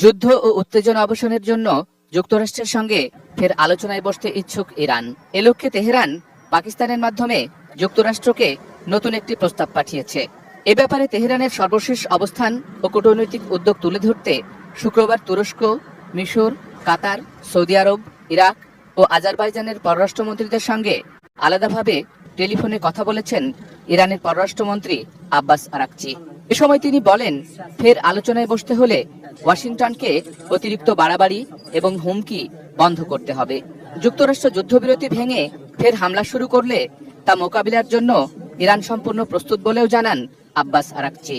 যুদ্ধ ও উত্তেজনা অবসানের জন্য যুক্তরাষ্ট্রের সঙ্গে ফের আলোচনায় বসতে ইচ্ছুক ইরান। এ লক্ষ্যে তেহরান পাকিস্তানের মাধ্যমে যুক্তরাষ্ট্রকে নতুন একটি প্রস্তাব পাঠিয়েছে। এ ব্যাপারে তেহরানের সর্বশেষ অবস্থান ও কূটনৈতিক উদ্যোগ তুলে ধরতে শুক্রবার তুরস্ক, মিশর, কাতার, সৌদি আরব, ইরাক ও আজারবাইজানের পররাষ্ট্রমন্ত্রীদের সঙ্গে আলাদাভাবে টেলিফোনে কথা বলেছেন ইরানের পররাষ্ট্রমন্ত্রী আব্বাস আরাকচি। এ সময় তিনি বলেন, ফের আলোচনায় বসতে হলে ওয়াশিংটনকে অতিরিক্ত বাড়াবাড়ি এবং হুমকি বন্ধ করতে হবে। যুক্তরাষ্ট্র যুদ্ধবিরতি ভেঙে ফের হামলা শুরু করলে তা মোকাবিলার জন্য ইরান সম্পূর্ণ প্রস্তুত বলেও জানান আব্বাস আরাকচি।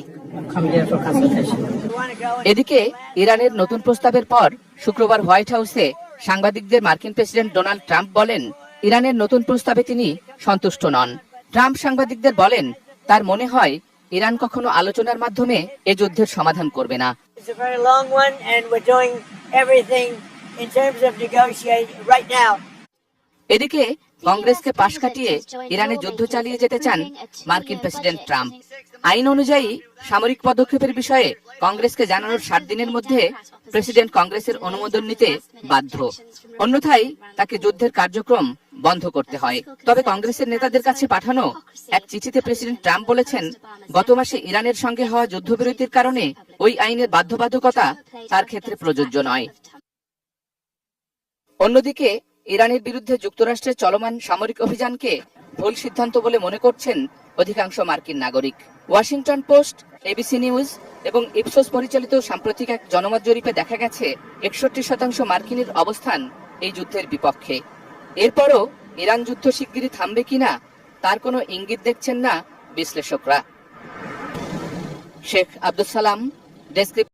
এদিকে ইরানের নতুন প্রস্তাবের পর শুক্রবার হোয়াইট হাউসে সাংবাদিকদের মার্কিন প্রেসিডেন্ট ডোনাল্ড ট্রাম্প বলেন, ইরানের নতুন প্রস্তাবে তিনি সন্তুষ্ট নন। ট্রাম্প সাংবাদিকদের বলেন, তার মনে হয় ইরান কখনো আলোচনার মাধ্যমে এ যুদ্ধের সমাধান করবে না। এদিকে কংগ্রেসকে পাশ কাটিয়ে ইরানে যুদ্ধ চালিয়ে যেতে চান মার্কিন প্রেসিডেন্ট ট্রাম্প। আইন অনুযায়ী সামরিক পদক্ষেপের বিষয়ে কংগ্রেসকে জানানোর 60 দিনের মধ্যে প্রেসিডেন্ট কংগ্রেসের অনুমোদন নিতে বাধ্য, অন্যথায় তাকে যুদ্ধের কার্যক্রম বন্ধ করতে হয়। তবে কংগ্রেসের নেতাদের কাছে পাঠানো এক চিঠিতে প্রেসিডেন্ট ট্রাম্প বলেছেন, গত মাসে ইরানের সঙ্গে হওয়া যুদ্ধবিরতির কারণে ওই আইনের বাধ্যবাধকতা তার ক্ষেত্রে প্রযোজ্য নয়। অন্যদিকে ইরানের বিরুদ্ধে যুক্তরাষ্ট্রের চলমান সামরিক অভিযানকে ভুল সিদ্ধান্ত বলে মনে করছেন অধিকাংশ মার্কিন নাগরিক। ওয়াশিংটন পোস্ট, এবিসি নিউজ এবং ইপসোস পরিচালিত সাম্প্রতিক এক জনমত জরিপে দেখা গেছে 61% মার্কিনের অবস্থান এই যুদ্ধের বিপক্ষে। এরপরও ইরান যুদ্ধ শিগগিরই থামবে কিনা তার কোনো ইঙ্গিত দেখছেন না বিশ্লেষকরা। শেখ আব্দুল সালাম, ডেস্ক।